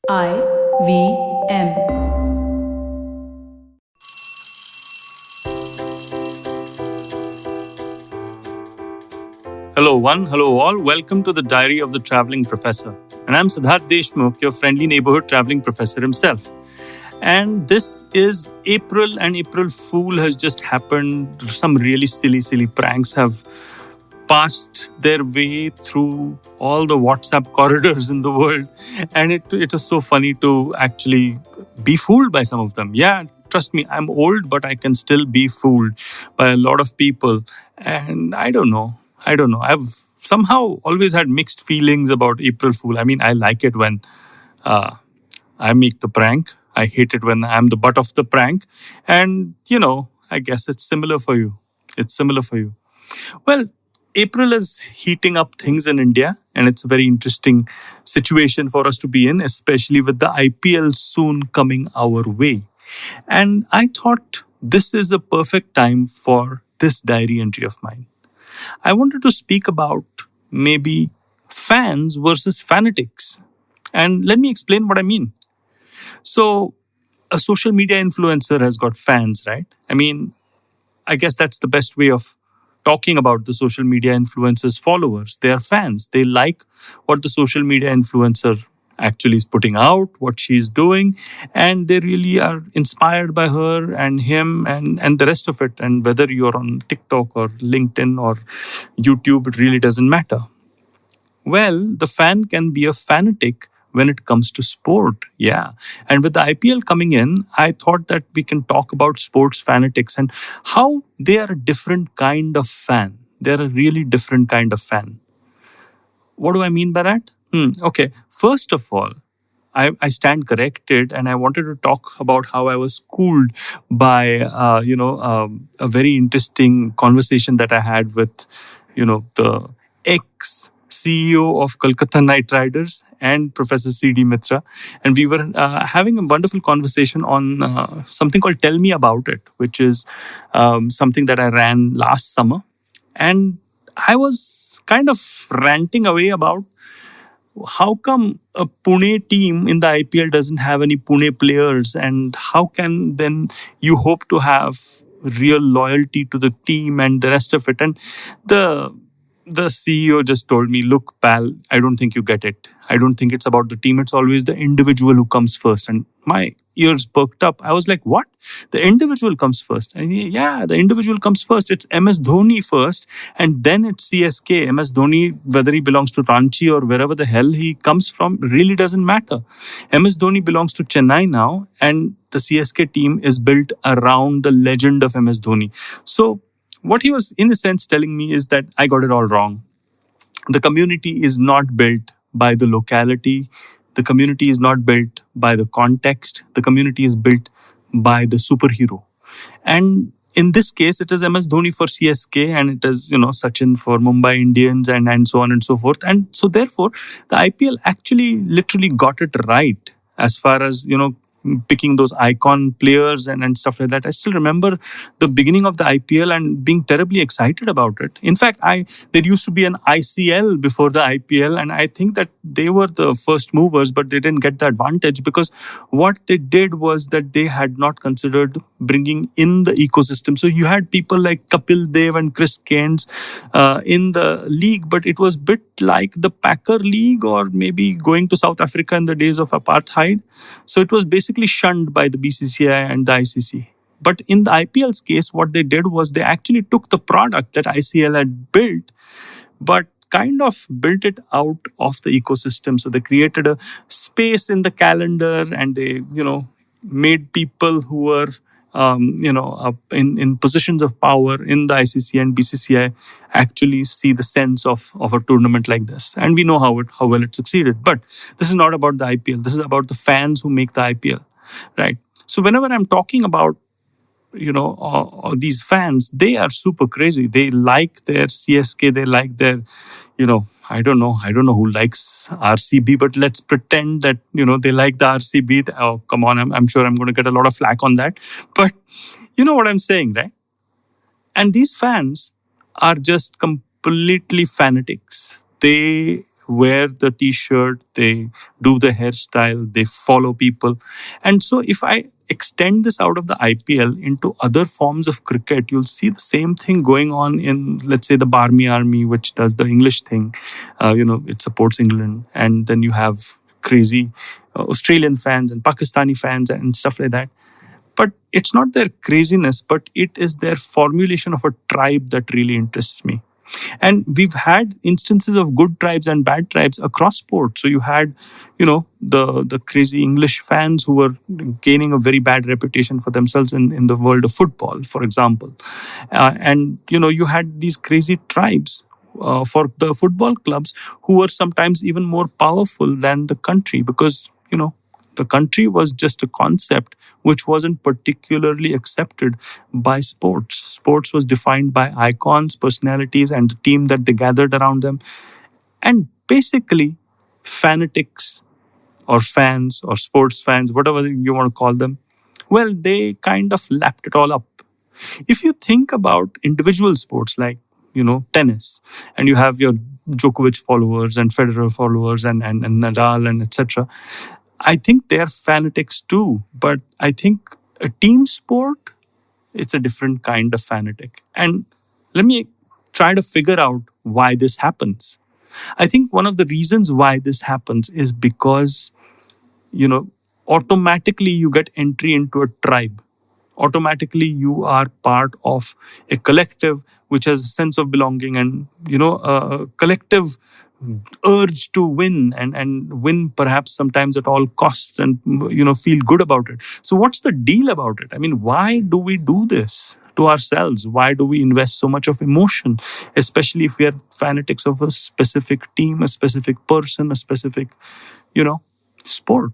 IVM. Hello, one. Hello, all. Welcome to the Diary of the Traveling Professor. And I'm Siddharth Deshmukh, your friendly neighborhood traveling professor himself. And this is April, and April Fool has just happened. Some really silly pranks have passed their way through all the WhatsApp corridors in the world. And it was so funny to actually be fooled by some of them. Yeah, trust me, I'm old, but I can still be fooled by a lot of people. And I don't know. I've somehow always had mixed feelings about April Fool. I mean, I like it when uh, I make the prank. I hate it when I'm the butt of the prank. And, I guess it's similar for you. It's similar for you. Well, April is heating up things in India, and it's a very interesting situation for us to be in, especially with the IPL soon coming our way. And I thought this is a perfect time for this diary entry of mine. I wanted to speak about maybe fans versus fanatics. And let me explain what I mean. So, a social media influencer has got fans, right? I mean, I guess that's the best way of talking about the social media influencer's followers. They are fans. They like what the social media influencer actually is putting out, what she's doing, and they really are inspired by her and him and the rest of it. And whether you're on TikTok or LinkedIn or YouTube, it really doesn't matter. Well, the fan can be a fanatic when it comes to sport. Yeah. And with the IPL coming in, I thought that we can talk about sports fanatics and how they are a different kind of fan. They're a really different kind of fan. What do I mean by that? Okay. First of all, I stand corrected, and I wanted to talk about how I was schooled by, a very interesting conversation that I had with, the ex CEO of Kolkata Knight Riders and Professor C.D. Mitra. And we were having a wonderful conversation on something called Tell Me About It, which is something that I ran last summer. And I was kind of ranting away about how come a Pune team in the IPL doesn't have any Pune players, and how can then you hope to have real loyalty to the team and the rest of it? And the the CEO just told me, look, pal, I don't think you get it. I don't think it's about the team. It's always the individual who comes first. And my ears perked up. I was like, what? The individual comes first. And yeah, the individual comes first. It's MS Dhoni first, and then it's CSK. MS Dhoni, whether he belongs to Ranchi or wherever the hell he comes from, really doesn't matter. MS Dhoni belongs to Chennai now, and the CSK team is built around the legend of MS Dhoni. So what he was, in a sense, telling me is that I got it all wrong. The community is not built by the locality. The community is not built by the context. The community is built by the superhero. And in this case, it is MS Dhoni for CSK, and it is, Sachin for Mumbai Indians, and so on and so forth. And so therefore, the IPL actually literally got it right as far as, picking those icon players and stuff like that. I still remember the beginning of the IPL and being terribly excited about it. In fact, there used to be an ICL before the IPL, and I think that they were the first movers, but they didn't get the advantage because what they did was that they had not considered bringing in the ecosystem. So you had people like Kapil Dev and Chris Gaines in the league, but it was a bit like the Packer League or maybe going to South Africa in the days of apartheid. So it was basically shunned by the BCCI and the ICC. But in the IPL's case, what they did was they actually took the product that ICL had built, but kind of built it out of the ecosystem. So they created a space in the calendar, and they, made people who were, in positions of power in the ICC and BCCI actually see the sense of a tournament like this. And we know how well it succeeded. But this is not about the IPL. This is about the fans who make the IPL, right? So whenever I'm talking about these fans, they are super crazy. They like their CSK. They like their, I don't know who likes RCB, but let's pretend that, they like the RCB. Oh, come on. I'm sure I'm going to get a lot of flack on that. But you know what I'm saying, right? And these fans are just completely fanatics. They wear the t-shirt, they do the hairstyle, they follow people. And so if I extend this out of the IPL into other forms of cricket, you'll see the same thing going on in, let's say, the Barmy Army, which does the English thing. It supports England. And then you have crazy Australian fans and Pakistani fans and stuff like that. But it's not their craziness, but it is their formulation of a tribe that really interests me. And we've had instances of good tribes and bad tribes across sports. So you had, the crazy English fans who were gaining a very bad reputation for themselves in the world of football, for example. You had these crazy tribes for the football clubs who were sometimes even more powerful than the country because, the country was just a concept which wasn't particularly accepted by sports. Sports was defined by icons, personalities, and the team that they gathered around them. And basically, fanatics or fans or sports fans, whatever you want to call them, well, they kind of lapped it all up. If you think about individual sports like, tennis, and you have your Djokovic followers and Federer followers and Nadal and etc., I think they're fanatics too, but I think a team sport, it's a different kind of fanatic. And let me try to figure out why this happens. I think one of the reasons why this happens is because, automatically you get entry into a tribe. Automatically you are part of a collective which has a sense of belonging and, a collective urge to win and win perhaps sometimes at all costs and, feel good about it. So what's the deal about it? I mean, why do we do this to ourselves? Why do we invest so much of emotion, especially if we are fanatics of a specific team, a specific person, a specific, sport?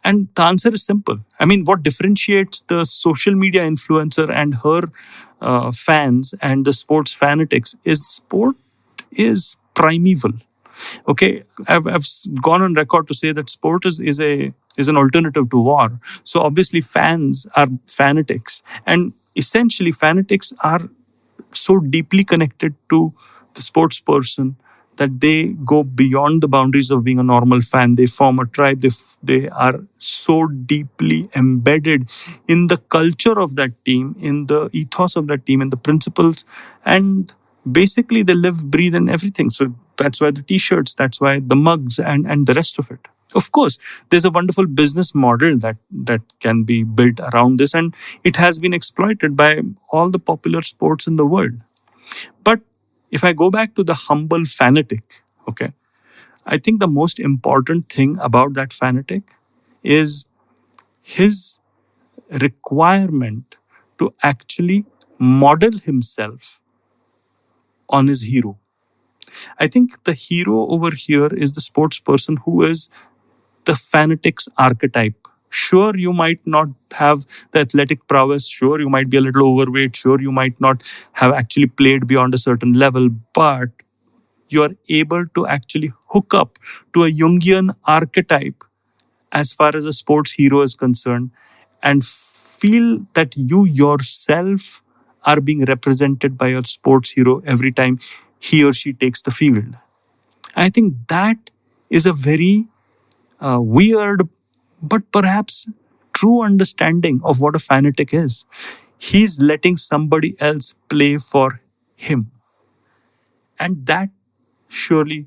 And the answer is simple. I mean, what differentiates the social media influencer and her fans and the sports fanatics is sport is primeval. Okay, I've gone on record to say that sport is an alternative to war. So obviously fans are fanatics. And essentially fanatics are so deeply connected to the sports person that they go beyond the boundaries of being a normal fan. They form a tribe. They are so deeply embedded in the culture of that team, in the ethos of that team, in the principles. And basically they live, breathe, and everything. So that's why the t-shirts, that's why the mugs and the rest of it. Of course, there's a wonderful business model that can be built around this, and it has been exploited by all the popular sports in the world. But if I go back to the humble fanatic, okay, I think the most important thing about that fanatic is his requirement to actually model himself on his hero. I think the hero over here is the sports person who is the fanatic's archetype. Sure, you might not have the athletic prowess. Sure, you might be a little overweight. Sure, you might not have actually played beyond a certain level, but you are able to actually hook up to a jungian archetype as far as a sports hero is concerned and feel that you yourself are being represented by your sports hero every time he or she takes the field. I think that is a very weird but perhaps true understanding of what a fanatic is. He's letting somebody else play for him. And that surely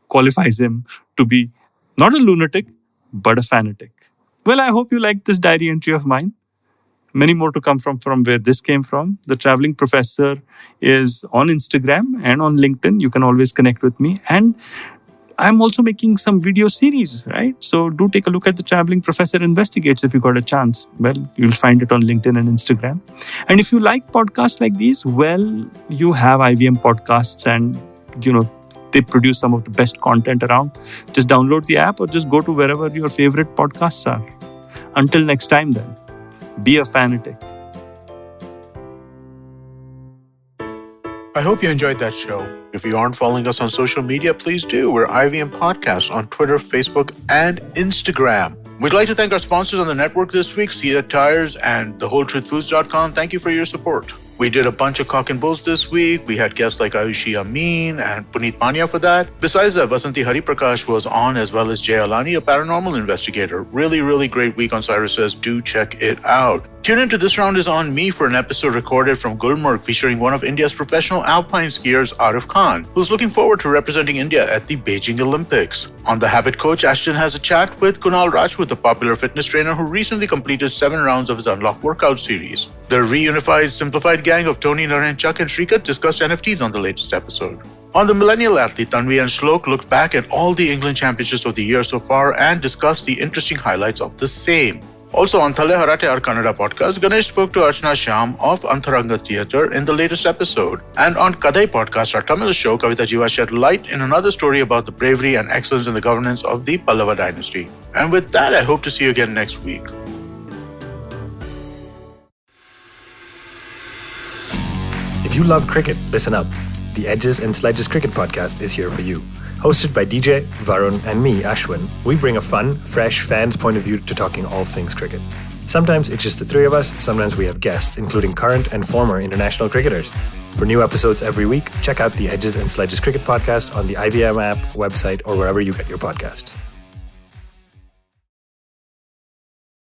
qualifies him to be not a lunatic, but a fanatic. Well, I hope you liked this diary entry of mine. Many more to come from where this came from. The Traveling Professor is on Instagram and on LinkedIn. You can always connect with me. And I'm also making some video series, right? So do take a look at the Traveling Professor Investigates if you got a chance. Well, you'll find it on LinkedIn and Instagram. And if you like podcasts like these, well, you have IVM podcasts and, they produce some of the best content around. Just download the app or just go to wherever your favorite podcasts are. Until next time then, be a fanatic. I hope you enjoyed that show. If you aren't following us on social media, please do. We're IVM Podcasts on Twitter, Facebook, and Instagram. We'd like to thank our sponsors on the network this week, Cedar Tires and thewholetruthfoods.com. Thank you for your support. We did a bunch of cock and bulls this week. We had guests like Ayushi Amin and Puneet Pania for that. Besides that, Vasanti Hariprakash was on, as well as Jay Alani, a paranormal investigator. Really great week on Cyrus Says. Do check it out. Tune into This Round is on me for an episode recorded from Gulmarg featuring one of India's professional alpine skiers, Arif Khan, who's looking forward to representing India at the Beijing Olympics. On The Habit Coach, Ashton has a chat with Kunal Rajput, a popular fitness trainer who recently completed 7 rounds of his Unlock workout series. The reunified, simplified gang of Tony, Naren, Chuck, and Shrikant discussed NFTs on the latest episode. On The Millennial Athlete, Tanvi and Shlok looked back at all the England championships of the year so far and discussed the interesting highlights of the same. Also on Thale Harate, our Kannada podcast, Ganesh spoke to Archana Shyam of Antharanga Theatre in the latest episode. And on Kadai podcast, our Tamil show, Kavita Jiva shed light in another story about the bravery and excellence in the governance of the Pallava dynasty. And with that, I hope to see you again next week. If you love cricket, listen up. The Edges and Sledges Cricket Podcast is here for you. Hosted by DJ, Varun, and me, Ashwin, we bring a fun, fresh fan's point of view to talking all things cricket. Sometimes it's just the 3 of us, sometimes we have guests, including current and former international cricketers. For new episodes every week, check out the Edges and Sledges Cricket Podcast on the IVM app, website, or wherever you get your podcasts.